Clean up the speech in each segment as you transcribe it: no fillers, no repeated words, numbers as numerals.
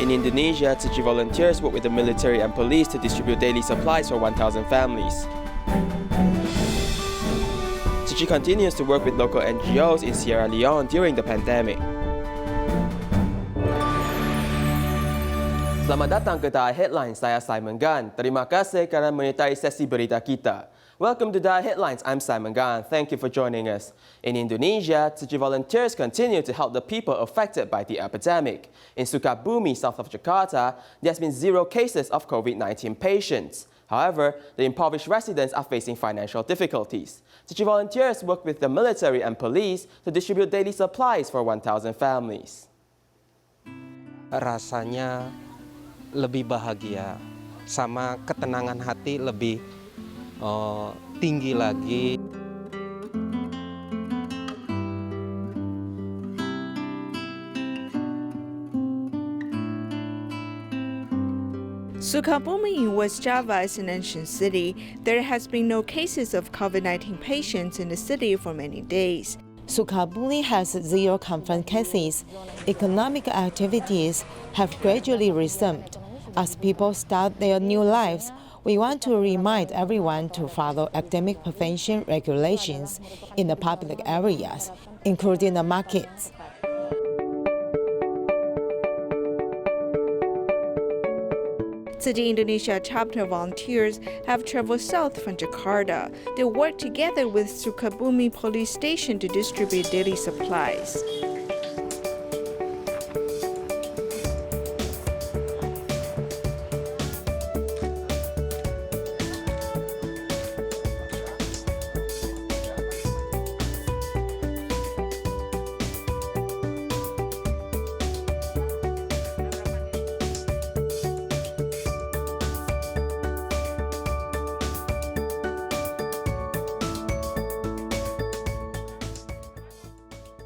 In Indonesia, Tzu Chi volunteers work with the military and police to distribute daily supplies for 1,000 families. Tzu Chi continues to work with local NGOs in Sierra Leone during the pandemic. Selamat datang ke DaAi Headlines, saya Simon Gan. Terima kasih kerana menyertai sesi berita kita. Welcome to DaAi Headlines, I'm Simon Gan. Thank you for joining us. In Indonesia, Tzu Chi volunteers continue to help the people affected by the epidemic. In Sukabumi, south of Jakarta, there has been 0 cases of COVID-19 patients. However, the impoverished residents are facing financial difficulties. Tzu Chi volunteers work with the military and police to distribute daily supplies for 1,000 families. Rasanya lebih bahagia, sama ketenangan hati lebih tinggi lagi. Sukabumi in West Java is an ancient city. There has been no cases of COVID-19 patients in the city for many days. Sukabumi has 0 confirmed cases. Economic activities have gradually resumed. As people start their new lives, we want to remind everyone to follow epidemic prevention regulations in the public areas, including the markets. Tzu Chi Indonesia chapter volunteers have traveled south from Jakarta. They work together with Sukabumi police station to distribute daily supplies.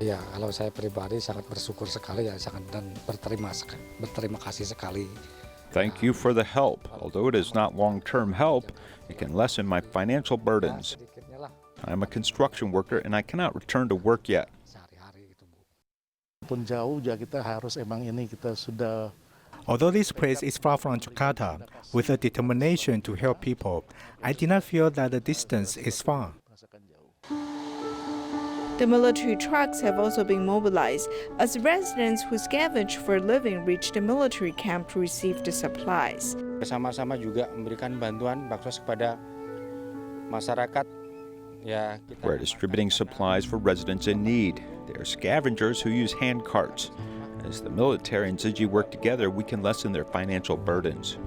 Ya, kalau saya pribadi sangat bersyukur sekali ya, sangat dan berterima kasih sekali. Thank you for the help. Although it is not long-term help, it can lessen my financial burdens. I am a construction worker and I cannot return to work yet. Pun jauh juga kita harus kita sudah. Although this place is far from Jakarta, with a determination to help people, I did not feel that the distance is far. The military trucks have also been mobilized as residents who scavenge for a living reach the military camp to receive the supplies. Bersama-sama juga memberikan bantuan baksos kepada masyarakat. We're distributing supplies for residents in need. They are scavengers who use hand carts. As the military and Tzu Chi work together, we can lessen their financial burdens.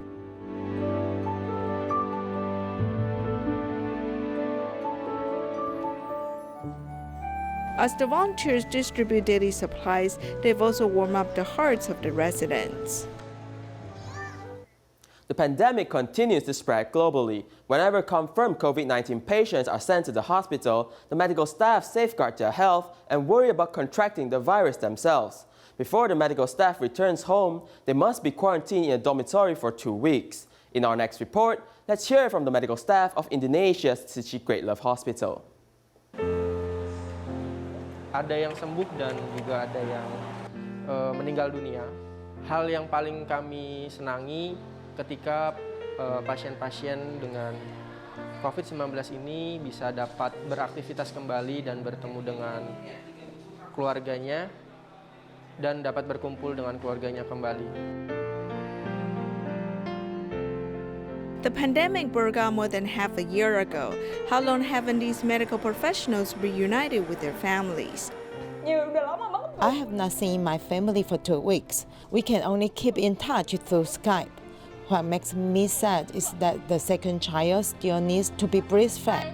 As the volunteers distribute daily supplies, they've also warmed up the hearts of the residents. The pandemic continues to spread globally. Whenever confirmed COVID-19 patients are sent to the hospital, the medical staff safeguard their health and worry about contracting the virus themselves. Before the medical staff returns home, they must be quarantined in a dormitory for 2 weeks. In our next report, let's hear from the medical staff of Indonesia's Tzu Chi Great Love Hospital. Ada yang sembuh dan juga ada yang meninggal dunia. Hal yang paling kami senangi ketika pasien-pasien dengan COVID-19 ini bisa dapat beraktivitas kembali dan bertemu dengan keluarganya dan dapat berkumpul dengan keluarganya kembali. The pandemic broke out more than half a year ago. How long haven't these medical professionals reunited with their families? I have not seen my family for 2 weeks. We can only keep in touch through Skype. What makes me sad is that the second child still needs to be breastfed.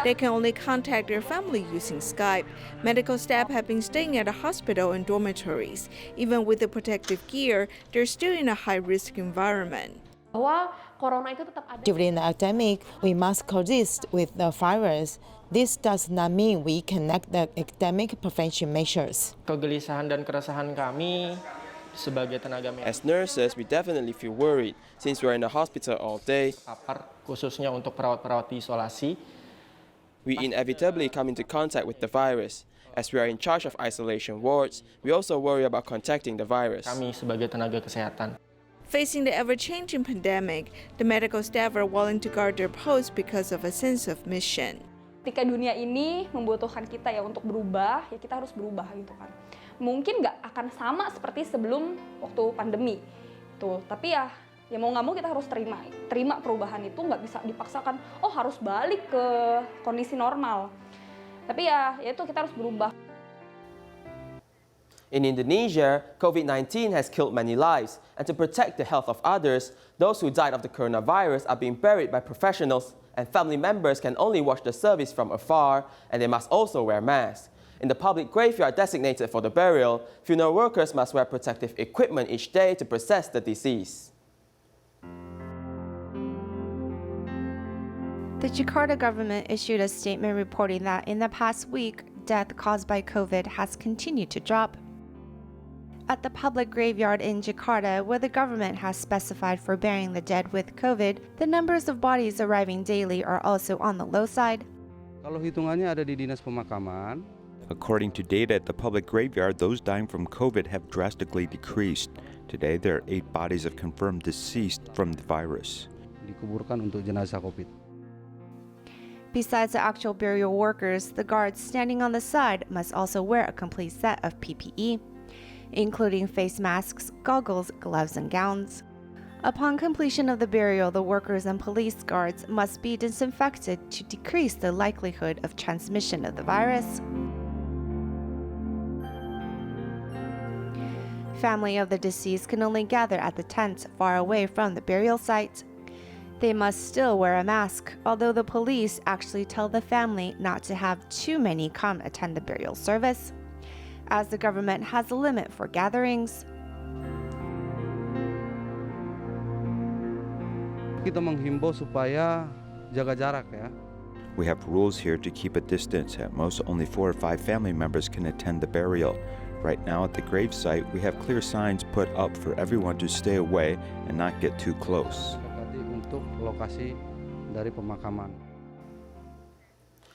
They can only contact their family using Skype. Medical staff have been staying at the hospital in dormitories. Even with the protective gear, they're still in a high-risk environment. During the epidemic, we must coexist with the virus. This does not mean we can neglect the epidemic prevention measures. Kegelisahan dan keresahan kami sebagai tenaga medis. As nurses, we definitely feel worried since we're in the hospital all day. Khususnya untuk perawat-perawat di isolasi. We inevitably come into contact with the virus. As we are in charge of isolation wards, we also worry about contacting the virus. Kami sebagai tenaga kesehatan. Facing the ever-changing pandemic, the medical staff are willing to guard their posts because of a sense of mission. Ketika dunia ini membutuhkan kita ya untuk berubah, ya kita harus berubah gitu kan. Mungkin nggak akan sama seperti sebelum waktu pandemi, tuh. Tapi ya mau nggak mau kita harus terima perubahan itu, nggak bisa dipaksakan. Oh harus balik ke kondisi normal. Tapi ya itu kita harus berubah. In Indonesia, COVID-19 has killed many lives, and to protect the health of others, those who died of the coronavirus are being buried by professionals, and family members can only watch the service from afar, and they must also wear masks. In the public graveyard designated for the burial, funeral workers must wear protective equipment each day to process the deceased. The Jakarta government issued a statement reporting that in the past week, death caused by COVID has continued to drop. At the public graveyard in Jakarta, where the government has specified for burying the dead with COVID, the numbers of bodies arriving daily are also on the low side. Kalau hitungannya ada di Dinas Pemakaman. According to data at the public graveyard, those dying from COVID have drastically decreased. Today, there are 8 bodies of confirmed deceased from the virus. Dikuburkan untuk jenazah COVID. Besides the actual burial workers, the guards standing on the side must also wear a complete set of PPE, including face masks, goggles, gloves, and gowns. Upon completion of the burial, the workers and police guards must be disinfected to decrease the likelihood of transmission of the virus. Family of the deceased can only gather at the tent far away from the burial site. They must still wear a mask, although the police actually tell the family not to have too many come attend the burial service, as the government has a limit for gatherings. Kita menghimbau supaya jaga jarak ya. We have rules here to keep a distance. At most, only 4 or 5 family members can attend the burial. Right now at the gravesite, we have clear signs put up for everyone to stay away and not get too close. Untuk lokasi dari pemakaman.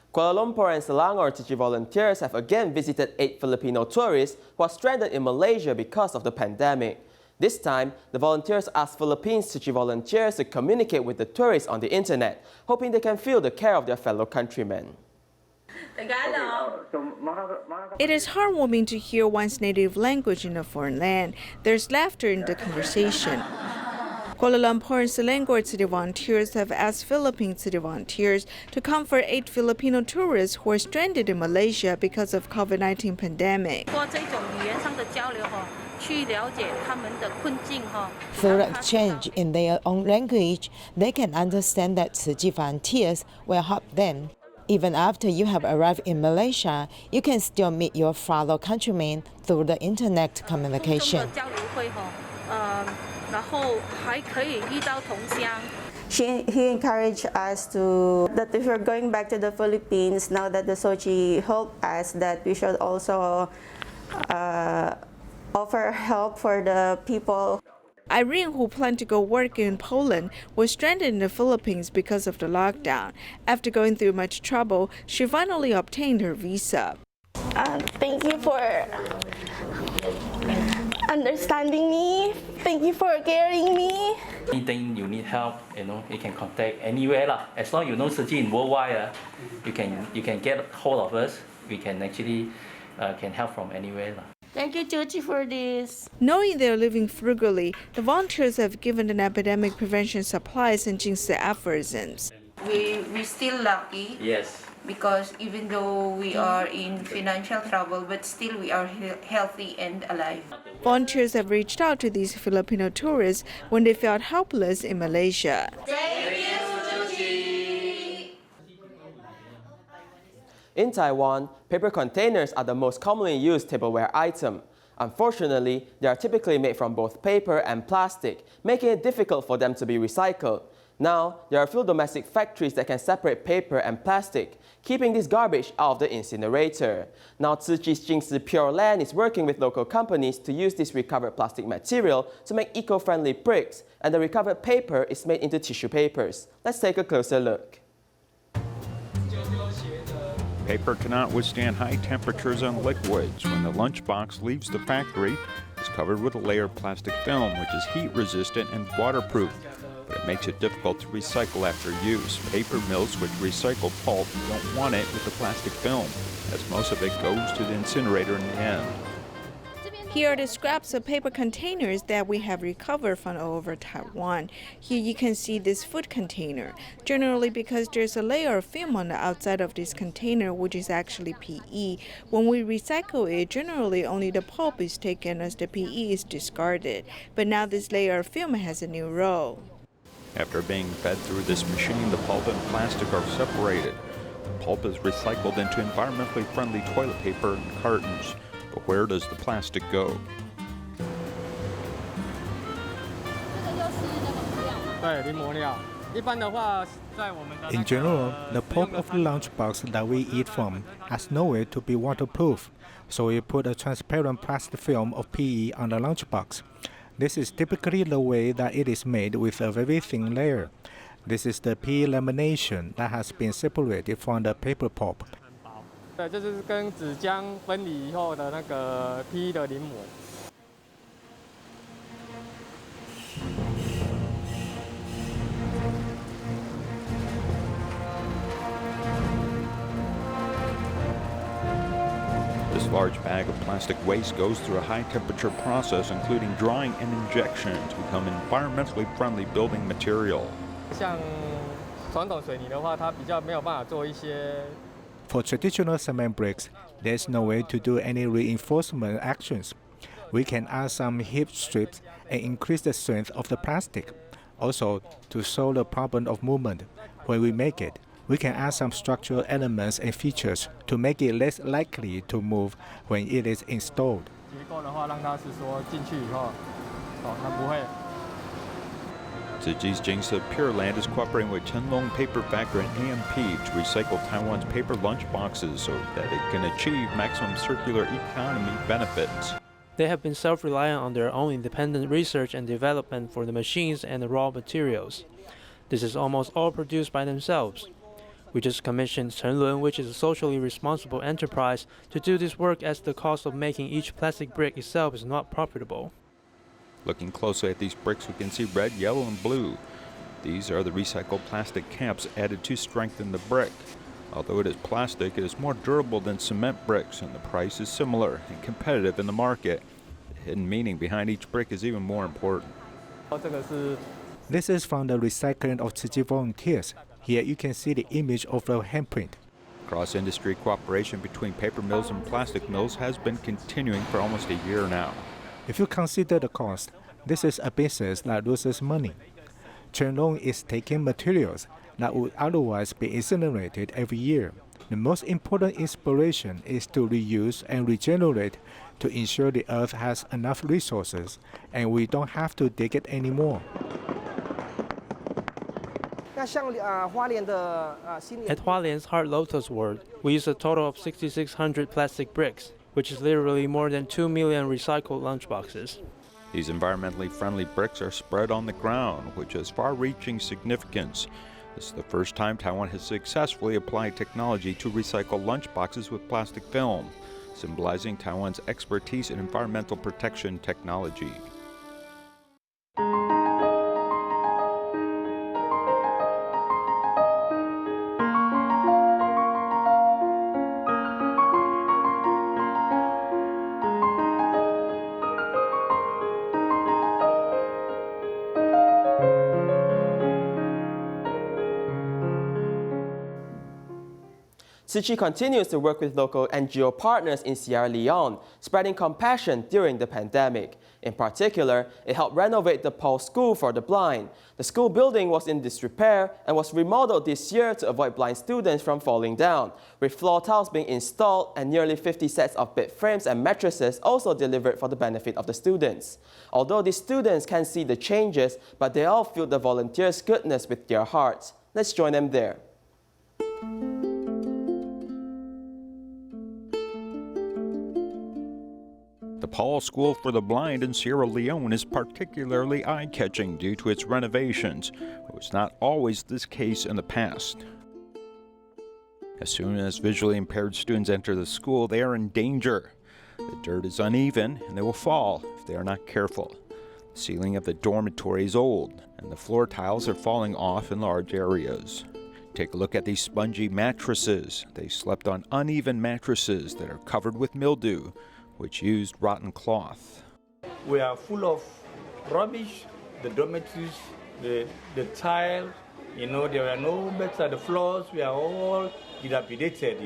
Kuala Lumpur and Selangor Tzu Chi volunteers have again visited 8 Filipino tourists who are stranded in Malaysia because of the pandemic. This time, the volunteers asked Philippines Tzu Chi volunteers to communicate with the tourists on the internet, hoping they can feel the care of their fellow countrymen. It is heartwarming to hear one's native language in a foreign land. There's laughter in the conversation. Kuala Lumpur and Selangor City volunteers have asked Philippine City volunteers to comfort 8 Filipino tourists who are stranded in Malaysia because of COVID-19 pandemic. Through exchange in their own language, they can understand that Tzu Chi volunteers will help them. Even after you have arrived in Malaysia, you can still meet your fellow countrymen through the internet communication. He encouraged us that if we're going back to the Philippines, now that the Tzu Chi helped us, that we should also offer help for the people. Irene, who planned to go work in Poland, was stranded in the Philippines because of the lockdown. After going through much trouble, she finally obtained her visa. Thank you for understanding me. Thank you for caring me. Anything you need help, you can contact anywhere lah. As long as you know Tzu Chi in worldwide, you can get hold of us. We can actually can help from anywhere lah. Thank you, Tzu Chi, for this. Knowing they're living frugally, the volunteers have given them epidemic prevention supplies and jinxed the aphorisms. We're still lucky. Yes. Because even though we are in financial trouble, but still we are healthy and alive. Volunteers have reached out to these Filipino tourists when they felt helpless in Malaysia. Thank you, Tzu Chi. In Taiwan, paper containers are the most commonly used tableware item. Unfortunately, they are typically made from both paper and plastic, making it difficult for them to be recycled. Now, there are a few domestic factories that can separate paper and plastic, keeping this garbage out of the incinerator. Now, Tzu Chi's Jingsi Pure Land is working with local companies to use this recovered plastic material to make eco-friendly bricks, and the recovered paper is made into tissue papers. Let's take a closer look. Paper cannot withstand high temperatures and liquids. When the lunchbox leaves the factory, it's covered with a layer of plastic film, which is heat resistant and waterproof. But it makes it difficult to recycle after use. Paper mills which recycle pulp don't want it with the plastic film, as most of it goes to the incinerator in the end. Here are the scraps of paper containers that we have recovered from all over Taiwan. Here you can see this food container. Generally, because there's a layer of film on the outside of this container, which is actually PE, when we recycle it, generally only the pulp is taken as the PE is discarded. But now this layer of film has a new role. After being fed through this machine, the pulp and plastic are separated. The pulp is recycled into environmentally friendly toilet paper and cartons. But where does the plastic go? In general, the pulp of the lunchbox that we eat from has nowhere to be waterproof, so we put a transparent plastic film of PE on the lunchbox. This is typically the way that it is made with a very thin layer. This is the PE lamination that has been separated from the paper pulp. This large bag of plastic waste goes through a high-temperature process, including drying and injection, to become environmentally friendly building material. For traditional cement bricks, there's no way to do any reinforcement actions. We can add some hip strips and increase the strength of the plastic. Also, to solve the problem of movement, when we make it, we can add some structural elements and features to make it less likely to move when it is installed. Tzu Chi's Jingse Pure Land is cooperating with Chenlong Paper Factory and AMP to recycle Taiwan's paper lunch boxes so that it can achieve maximum circular economy benefits. They have been self-reliant on their own independent research and development for the machines and the raw materials. This is almost all produced by themselves. We just commissioned Chenlun, which is a socially responsible enterprise, to do this work as the cost of making each plastic brick itself is not profitable. Looking closely at these bricks, we can see red, yellow, and blue. These are the recycled plastic caps added to strengthen the brick. Although it is plastic, it is more durable than cement bricks, and the price is similar and competitive in the market. The hidden meaning behind each brick is even more important. This is from the recycling of Tzu Chi volunteers. Here you can see the image of the handprint. Cross-industry cooperation between paper mills and plastic mills has been continuing for almost a year now. If you consider the cost, this is a business that loses money. Chenlong is taking materials that would otherwise be incinerated every year. The most important inspiration is to reuse and regenerate to ensure the earth has enough resources and we don't have to dig it anymore. At Hualien's Heart Lotus World, we use a total of 6,600 plastic bricks, which is literally more than 2 million recycled lunchboxes. These environmentally friendly bricks are spread on the ground, which has far-reaching significance. This is the first time Taiwan has successfully applied technology to recycle lunchboxes with plastic film, symbolizing Taiwan's expertise in environmental protection technology. Tzu Chi continues to work with local NGO partners in Sierra Leone, spreading compassion during the pandemic. In particular, it helped renovate the Paul School for the blind. The school building was in disrepair and was remodeled this year to avoid blind students from falling down, with floor tiles being installed and nearly 50 sets of bed frames and mattresses also delivered for the benefit of the students. Although the students can't see the changes, but they all feel the volunteers' goodness with their hearts. Let's join them there. The Paul School for the Blind in Sierra Leone is particularly eye-catching due to its renovations. It was not always this case in the past. As soon as visually impaired students enter the school, they are in danger. The dirt is uneven and they will fall if they are not careful. The ceiling of the dormitory is old and the floor tiles are falling off in large areas. Take a look at these spongy mattresses. They slept on uneven mattresses that are covered with mildew, which used rotten cloth. We are full of rubbish, the dormitories, the tile, there are no beds at the floors, we are all dilapidated,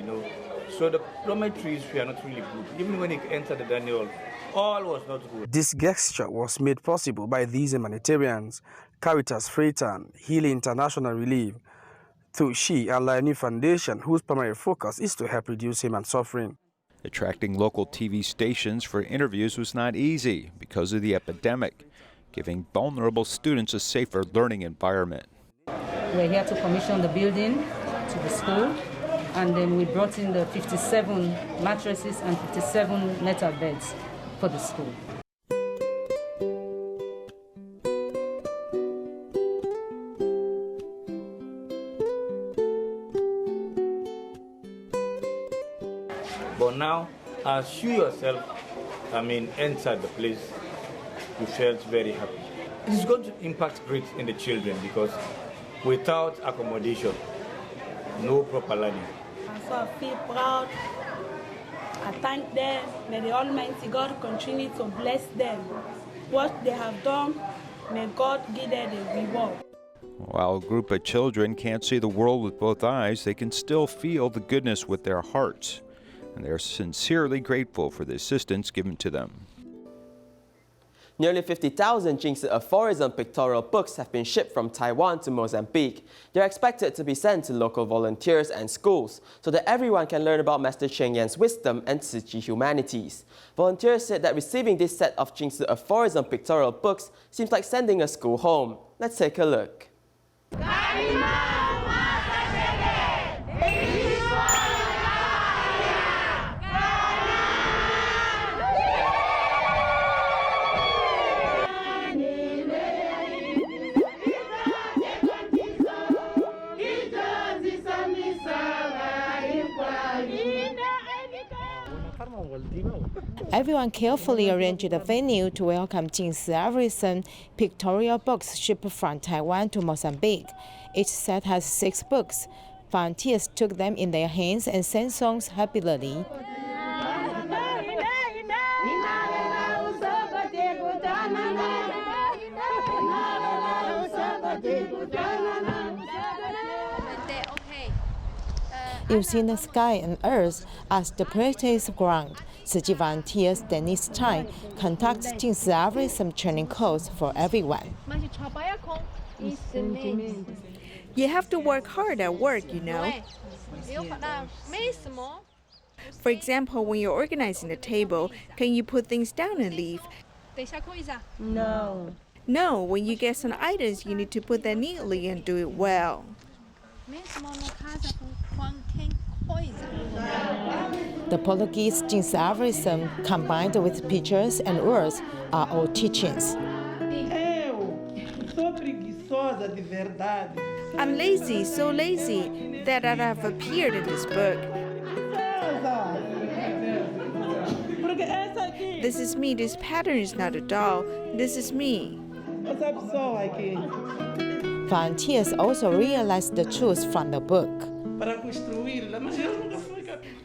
So the dormitories were not really good. Even when you enter the dining hall, all was not good. This gesture was made possible by these humanitarians, Caritas Freetown, Healing International Relief, Tzu Chi and Life New Foundation, whose primary focus is to help reduce human suffering. Attracting local TV stations for interviews was not easy because of the epidemic, giving vulnerable students a safer learning environment. We're here to commission the building to the school, and then we brought in the 57 mattresses and 57 metal beds for the school. But now, as you yourself, entered the place, you felt very happy. It is going to impact great in the children because without accommodation, no proper learning. So I feel proud. I thank them. May the Almighty God continue to bless them. What they have done, may God give them the reward. While a group of children can't see the world with both eyes, they can still feel the goodness with their hearts, and they are sincerely grateful for the assistance given to them. Nearly 50,000 Jingsi aphorism pictorial books have been shipped from Taiwan to Mozambique. They're expected to be sent to local volunteers and schools so that everyone can learn about Master Cheng Yan's wisdom and Tzu Chi humanities. Volunteers said that receiving this set of Jingsi aphorism pictorial books seems like sending a school home. Let's take a look. Everyone carefully arranged the venue to welcome Jingsi aphorism pictorial books shipped from Taiwan to Mozambique. Each set has 6 books. Volunteers took them in their hands and sang songs happily. Using the sky and earth as the practice ground, Tzu Chi volunteers Dennis Tai conducts Jingsi aphorism training course for everyone. You have to work hard at work, For example, when you're organizing the table, can you put things down and leave? No. No, when you get some items, you need to put them neatly and do it well. The Portuguese Jingsi aphorism combined with pictures and words are all teachings. I'm lazy, so lazy, that I have appeared in this book. This is me, this pattern is not a doll, this is me. Volunteers also realize the truth from the book.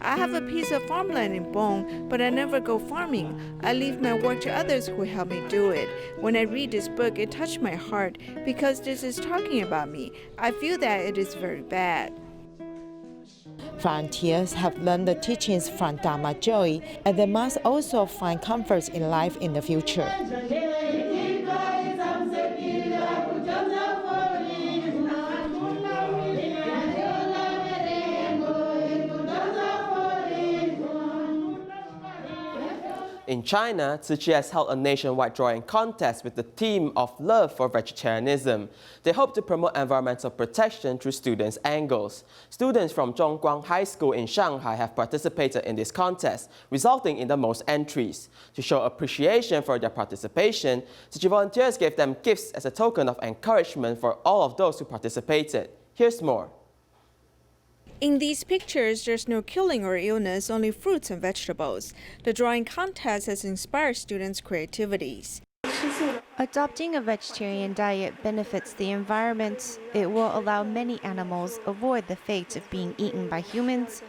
I have a piece of farmland in Bong, but I never go farming. I leave my work to others who help me do it. When I read this book, it touched my heart because this is talking about me. I feel that it is very bad. Volunteers have learned the teachings from Dharma Joy, and they must also find comfort in life in the future. In China, Tzu Chi has held a nationwide drawing contest with the theme of love for vegetarianism. They hope to promote environmental protection through students' angles. Students from Zhongguang High School in Shanghai have participated in this contest, resulting in the most entries. To show appreciation for their participation, Tzu Chi volunteers gave them gifts as a token of encouragement for all of those who participated. Here's more. In these pictures, there's no killing or illness, only fruits and vegetables. The drawing contest has inspired students' creativities. Adopting a vegetarian diet benefits the environment. It will allow many animals avoid the fate of being eaten by humans.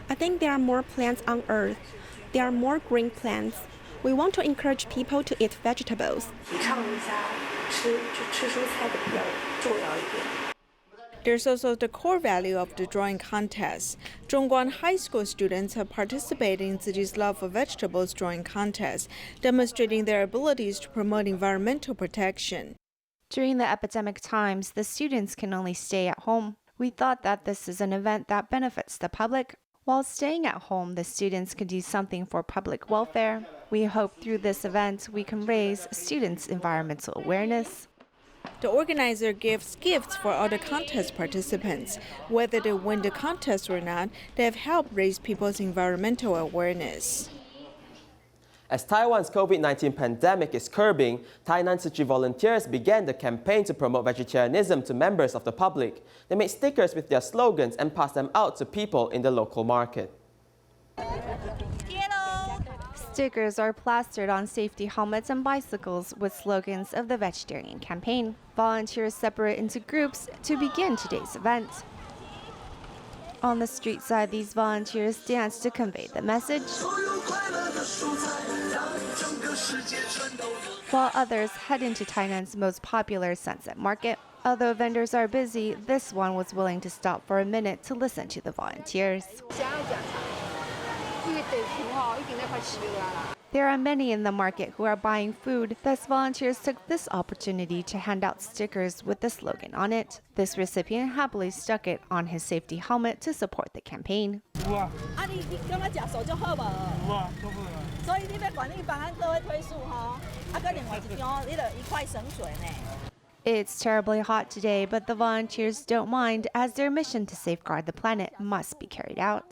I think there are more plants on Earth. There are more green plants. We want to encourage people to eat vegetables. There's also the core value of the drawing contest. Zhongguan High School students have participated in Tzu Chi's Love for Vegetables drawing contest, demonstrating their abilities to promote environmental protection. During the epidemic times, the students can only stay at home. We thought that this is an event that benefits the public. While staying at home, the students can do something for public welfare. We hope through this event we can raise students' environmental awareness. The organizer gives gifts for all the contest participants. Whether they win the contest or not, they have helped raise people's environmental awareness. As Taiwan's COVID-19 pandemic is curbing, Tainan Tzu Chi volunteers began the campaign to promote vegetarianism to members of the public. They made stickers with their slogans and passed them out to people in the local market. Stickers are plastered on safety helmets and bicycles with slogans of the vegetarian campaign. Volunteers separate into groups to begin today's event. On the street side, these volunteers dance to convey the message, while others head into Tainan's most popular Sunset Market. Although vendors are busy, this one was willing to stop for a minute to listen to the volunteers. There are many in the market who are buying food, thus volunteers took this opportunity to hand out stickers with the slogan on it. This recipient happily stuck it on his safety helmet to support the campaign. It's terribly hot today, but the volunteers don't mind as their mission to safeguard the planet must be carried out.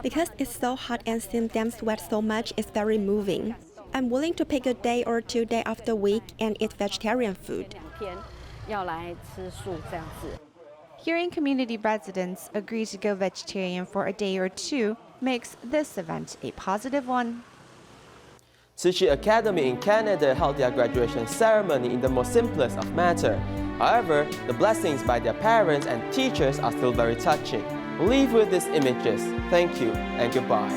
Because it's so hot and seeing them sweat so much is very moving. I'm willing to pick a day or 2 days of the week and eat vegetarian food. Hearing community residents agree to go vegetarian for a day or 2 makes this event a positive one. Tzu Chi Academy in Canada held their graduation ceremony in the most simplest of manner. However, the blessings by their parents and teachers are still very touching. We'll leave with these images. Thank you and goodbye.